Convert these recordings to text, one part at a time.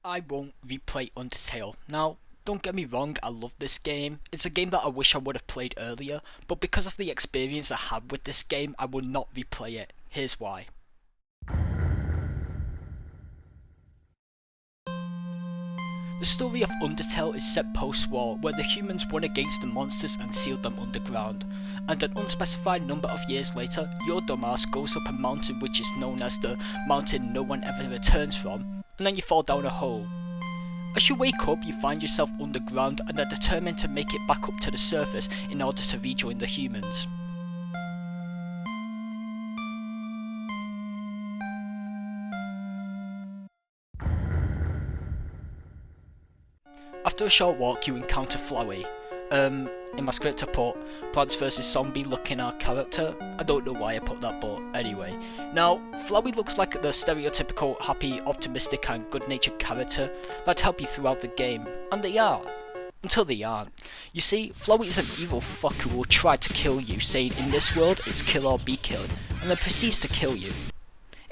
I won't replay Undertale. Now, don't get me wrong, I love this game. It's a game that I wish I would have played earlier, but because of the experience I had with this game, I will not replay it. Here's why. The story of Undertale is set post-war, where the humans won against the monsters and sealed them underground. And an unspecified number of years later, your dumbass goes up a mountain which is known as the mountain no one ever returns from, and then you fall down a hole. As you wake up, you find yourself underground and are determined to make it back up to the surface in order to rejoin the humans. After a short walk, you encounter Flowey. In my script I put Plants vs Zombie looking our character. I don't know why I put that, but anyway. Now, Flowey looks like the stereotypical happy, optimistic and good-natured character that help you throughout the game, and they are. Until they aren't. You see, Flowey is an evil fuck who will try to kill you, saying in this world it's kill or be killed, and then proceeds to kill you.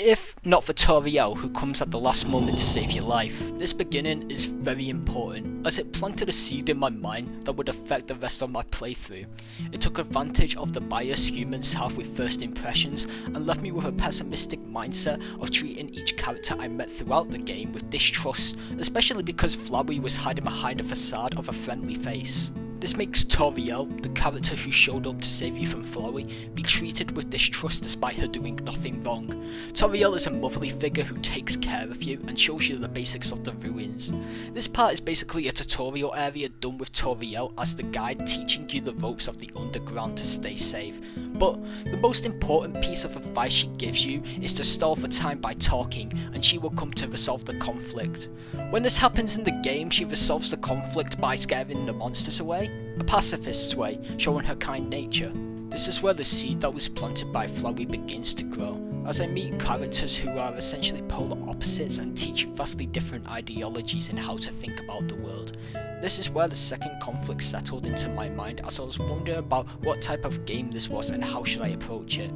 If not for Toriel, who comes at the last moment to save your life. This beginning is very important, as it planted a seed in my mind that would affect the rest of my playthrough. It took advantage of the bias humans have with first impressions, and left me with a pessimistic mindset of treating each character I met throughout the game with distrust, especially because Flowey was hiding behind a facade of a friendly face. This makes Toriel, the character who showed up to save you from Flowey, be treated with distrust despite her doing nothing wrong. Toriel is a motherly figure who takes care of you and shows you the basics of the ruins. This part is basically a tutorial area done with Toriel as the guide teaching you the ropes of the underground to stay safe. But the most important piece of advice she gives you is to stall for time by talking, and she will come to resolve the conflict. When this happens in the game, she resolves the conflict by scaring the monsters away. A pacifist's way, showing her kind nature. This is where the seed that was planted by Flowey begins to grow, as I meet characters who are essentially polar opposites and teach vastly different ideologies in how to think about the world. This is where the second conflict settled into my mind, as I was wondering about what type of game this was and how should I approach it.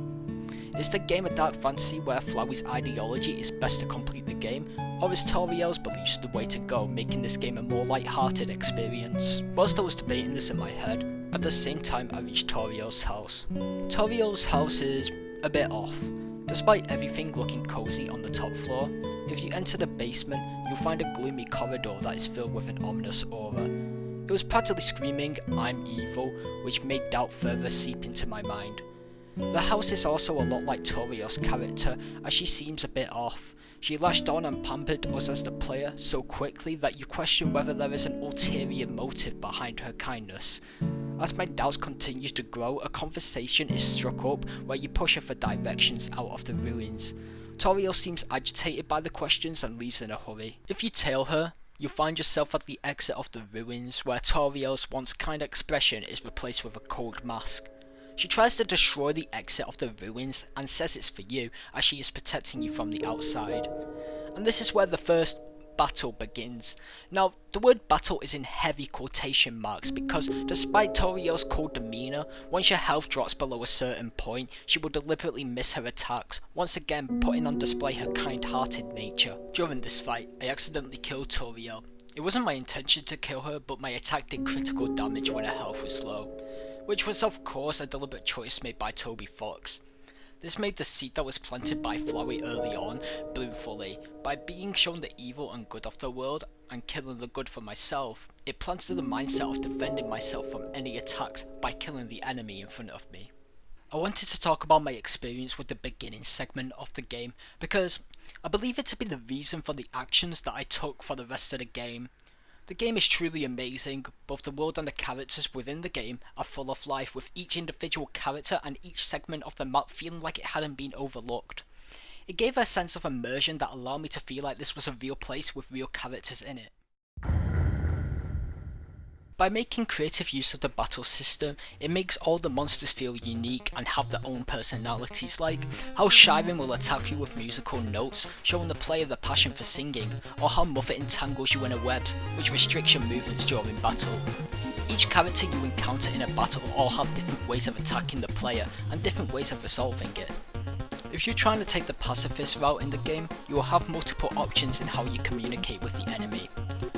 Is the game a dark fantasy where Flowey's ideology is best to complete the game, or is Toriel's beliefs the way to go, making this game a more light-hearted experience? Whilst I was debating this in my head, at the same time I reached Toriel's house. Toriel's house is a bit off. Despite everything looking cozy on the top floor, if you enter the basement, you'll find a gloomy corridor that is filled with an ominous aura. It was practically screaming, "I'm evil," which made doubt further seep into my mind. The house is also a lot like Toriel's character, as she seems a bit off. She lashed on and pampered us as the player so quickly that you question whether there is an ulterior motive behind her kindness. As my doubts continue to grow, a conversation is struck up where you push her for directions out of the ruins. Toriel seems agitated by the questions and leaves in a hurry. If you tail her, you'll find yourself at the exit of the ruins, where Toriel's once kind expression is replaced with a cold mask. She tries to destroy the exit of the ruins and says it's for you, as she is protecting you from the outside. And this is where the first battle begins. Now, the word battle is in heavy quotation marks because despite Toriel's cold demeanour, once your health drops below a certain point, she will deliberately miss her attacks, once again putting on display her kind-hearted nature. During this fight, I accidentally killed Toriel. It wasn't my intention to kill her, but my attack did critical damage when her health was low, which was of course a deliberate choice made by Toby Fox. This made the seed that was planted by Flowey early on bloom fully. By being shown the evil and good of the world, and killing the good for myself, it planted the mindset of defending myself from any attacks by killing the enemy in front of me. I wanted to talk about my experience with the beginning segment of the game, because I believe it to be the reason for the actions that I took for the rest of the game. The game is truly amazing. Both the world and the characters within the game are full of life, with each individual character and each segment of the map feeling like it hadn't been overlooked. It gave a sense of immersion that allowed me to feel like this was a real place with real characters in it. By making creative use of the battle system, it makes all the monsters feel unique and have their own personalities, like how Shiren will attack you with musical notes, showing the player the passion for singing, or how Muffet entangles you in a web, which restricts your movements during battle. Each character you encounter in a battle all have different ways of attacking the player and different ways of resolving it. If you're trying to take the pacifist route in the game, you will have multiple options in how you communicate with the enemy.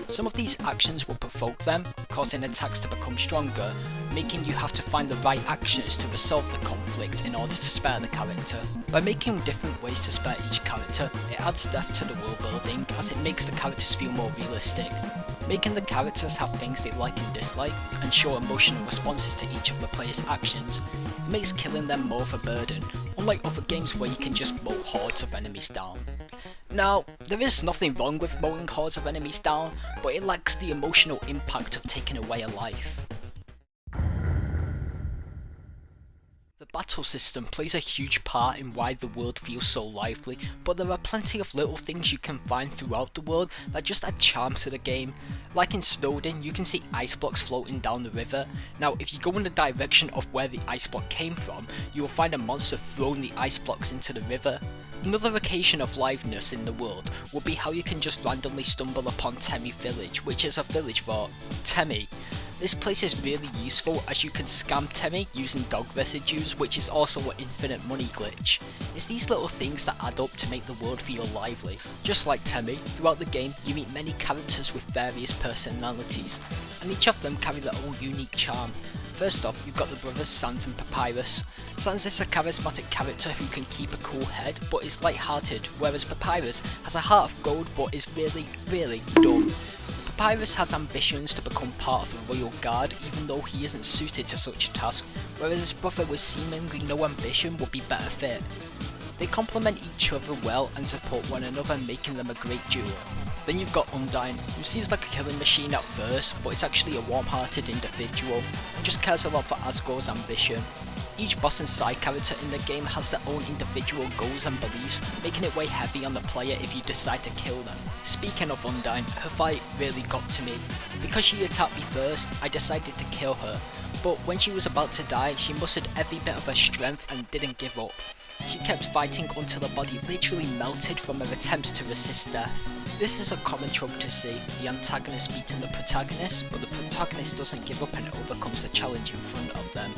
Some of these actions will provoke them, causing attacks to become stronger, making you have to find the right actions to resolve the conflict in order to spare the character. By making different ways to spare each character, it adds depth to the world building as it makes the characters feel more realistic. Making the characters have things they like and dislike, and show emotional responses to each of the player's actions, it makes killing them more of a burden, unlike other games where you can just mow hordes of enemies down. Now, there is nothing wrong with mowing hordes of enemies down, but it lacks the emotional impact of taking away a life. The battle system plays a huge part in why the world feels so lively, but there are plenty of little things you can find throughout the world that just add charm to the game. Like in Snowden, you can see ice blocks floating down the river. Now, if you go in the direction of where the ice block came from, you will find a monster throwing the ice blocks into the river. Another occasion of liveness in the world would be how you can just randomly stumble upon Temi Village, which is a village for Temi. This place is really useful as you can scam Temi using dog residues, which is also an infinite money glitch. It's these little things that add up to make the world feel lively. Just like Temi, throughout the game you meet many characters with various personalities, and each of them carry their own unique charm. First off, you've got the brothers Sans and Papyrus. Sans is a charismatic character who can keep a cool head but is light-hearted, whereas Papyrus has a heart of gold but is really dumb. Papyrus has ambitions to become part of the royal guard even though he isn't suited to such a task, whereas his brother with seemingly no ambition would be better fit. They complement each other well and support one another, making them a great duo. Then you've got Undyne, who seems like a killing machine at first, but is actually a warm-hearted individual and just cares a lot for Asgore's ambition. Each boss and side character in the game has their own individual goals and beliefs, making it weigh heavy on the player if you decide to kill them. Speaking of Undyne, her fight really got to me. Because she attacked me first, I decided to kill her, but when she was about to die, she mustered every bit of her strength and didn't give up. She kept fighting until her body literally melted from her attempts to resist death. This is a common trope to see, the antagonist beating the protagonist, but the protagonist doesn't give up and overcomes the challenge in front of them.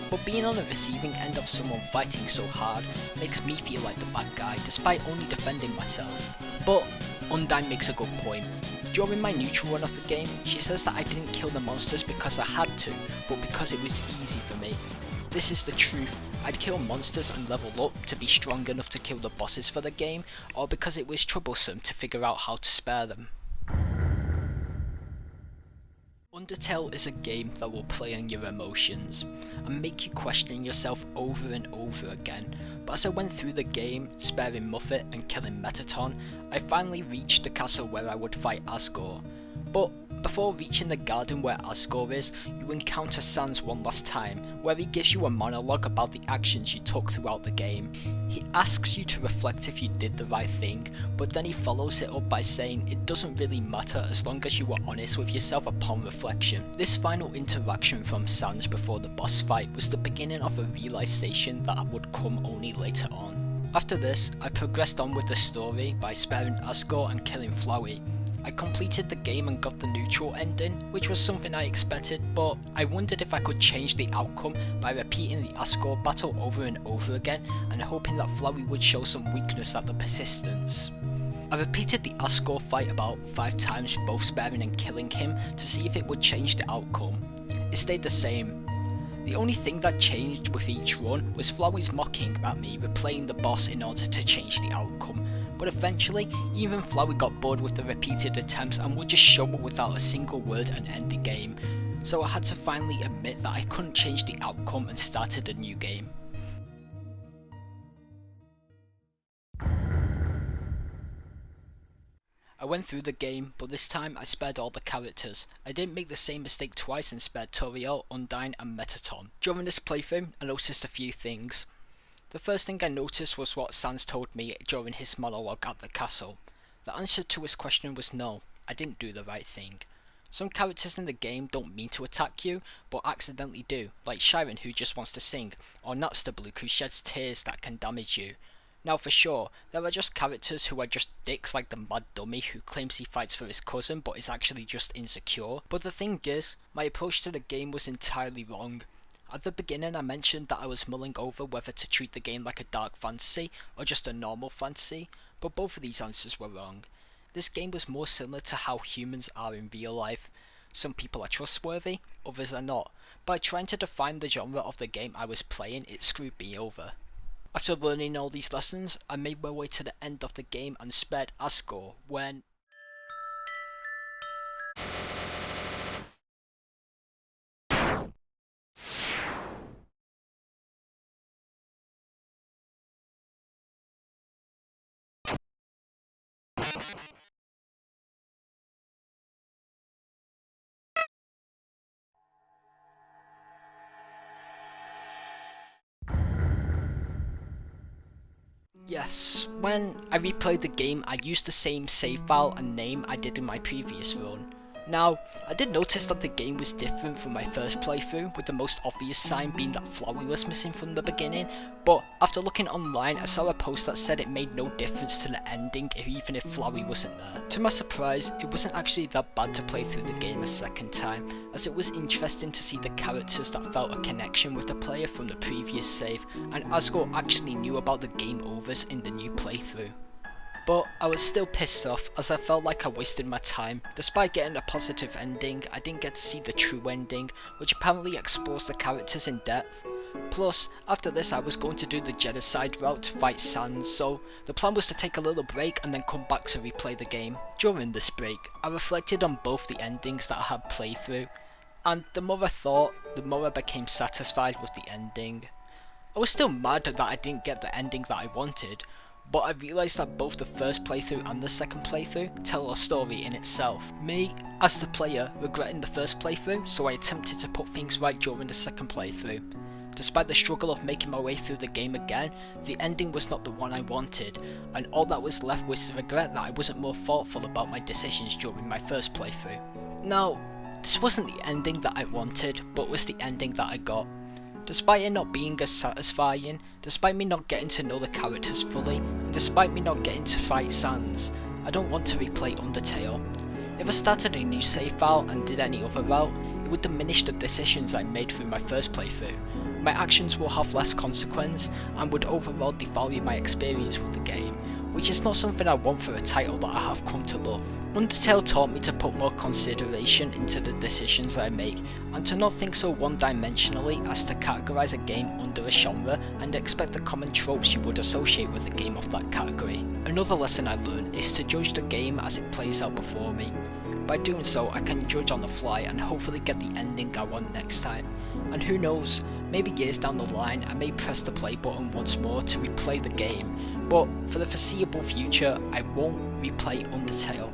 But being on the receiving end of someone fighting so hard makes me feel like the bad guy, despite only defending myself. But Undyne makes a good point. During my neutral run of the game, she says that I didn't kill the monsters because I had to, but because it was easy for me. This is the truth. I'd kill monsters and level up to be strong enough to kill the bosses for the game, or because it was troublesome to figure out how to spare them. Undertale is a game that will play on your emotions and make you question yourself over and over again, but as I went through the game, sparing Muffet and killing Metaton, I finally reached the castle where I would fight Asgore. But before reaching the garden where Asgore is, you encounter Sans one last time, where he gives you a monologue about the actions you took throughout the game. He asks you to reflect if you did the right thing, but then he follows it up by saying it doesn't really matter as long as you were honest with yourself upon reflection. This final interaction from Sans before the boss fight was the beginning of a realization that would come only later on. After this, I progressed on with the story by sparing Asgore and killing Flowey. I completed the game and got the neutral ending, which was something I expected, but I wondered if I could change the outcome by repeating the Asgore battle over and over again and hoping that Flowey would show some weakness at the persistence. I repeated the Asgore fight about 5 times, both sparing and killing him, to see if it would change the outcome. It stayed the same. The only thing that changed with each run was Flowey's mocking at me replaying the boss in order to change the outcome. But eventually, even Flowey got bored with the repeated attempts and would just show up without a single word and end the game. So I had to finally admit that I couldn't change the outcome and started a new game. I went through the game, but this time I spared all the characters. I didn't make the same mistake twice and spared Toriel, Undyne and Metaton. During this playthrough, I noticed a few things. The first thing I noticed was what Sans told me during his monologue at the castle. The answer to his question was no, I didn't do the right thing. Some characters in the game don't mean to attack you, but accidentally do, like Shiren who just wants to sing, or Napstablook who sheds tears that can damage you. Now for sure, there are just characters who are just dicks like the mad dummy who claims he fights for his cousin but is actually just insecure. But the thing is, my approach to the game was entirely wrong. At the beginning I mentioned that I was mulling over whether to treat the game like a dark fantasy or just a normal fantasy, but both of these answers were wrong. This game was more similar to how humans are in real life. Some people are trustworthy, others are not. By trying to define the genre of the game I was playing, it screwed me over. After learning all these lessons, I made my way to the end of the game and spared Asgore when... Yes, when I replayed the game I used the same save file and name I did in my previous run. Now, I did notice that the game was different from my first playthrough, with the most obvious sign being that Flowey was missing from the beginning, but after looking online I saw a post that said it made no difference to the ending even if Flowey wasn't there. To my surprise, it wasn't actually that bad to play through the game a second time, as it was interesting to see the characters that felt a connection with the player from the previous save, and Asgore actually knew about the game overs in the new playthrough. But I was still pissed off as I felt like I wasted my time. Despite getting a positive ending, I didn't get to see the true ending, which apparently explores the characters in depth. Plus, after this I was going to do the genocide route to fight Sans, so the plan was to take a little break and then come back to replay the game. During this break, I reflected on both the endings that I had played through, and the more I thought, the more I became satisfied with the ending. I was still mad that I didn't get the ending that I wanted, but I realised that both the first playthrough and the second playthrough tell a story in itself. Me, as the player, regretting the first playthrough, so I attempted to put things right during the second playthrough. Despite the struggle of making my way through the game again, the ending was not the one I wanted, and all that was left was the regret that I wasn't more thoughtful about my decisions during my first playthrough. Now, this wasn't the ending that I wanted, but was the ending that I got. Despite it not being as satisfying, despite me not getting to know the characters fully, and despite me not getting to fight Sans, I don't want to replay Undertale. If I started a new save file and did any other route, it would diminish the decisions I made through my first playthrough. My actions will have less consequence, and would overall devalue my experience with the game, which is not something I want for a title that I have come to love. Undertale taught me to put more consideration into the decisions I make, and to not think so one-dimensionally as to categorise a game under a genre and expect the common tropes you would associate with a game of that category. Another lesson I learned is to judge the game as it plays out before me. By doing so, I can judge on the fly and hopefully get the ending I want next time. And who knows, maybe years down the line I may press the play button once more to replay the game, but for the foreseeable future I won't replay Undertale.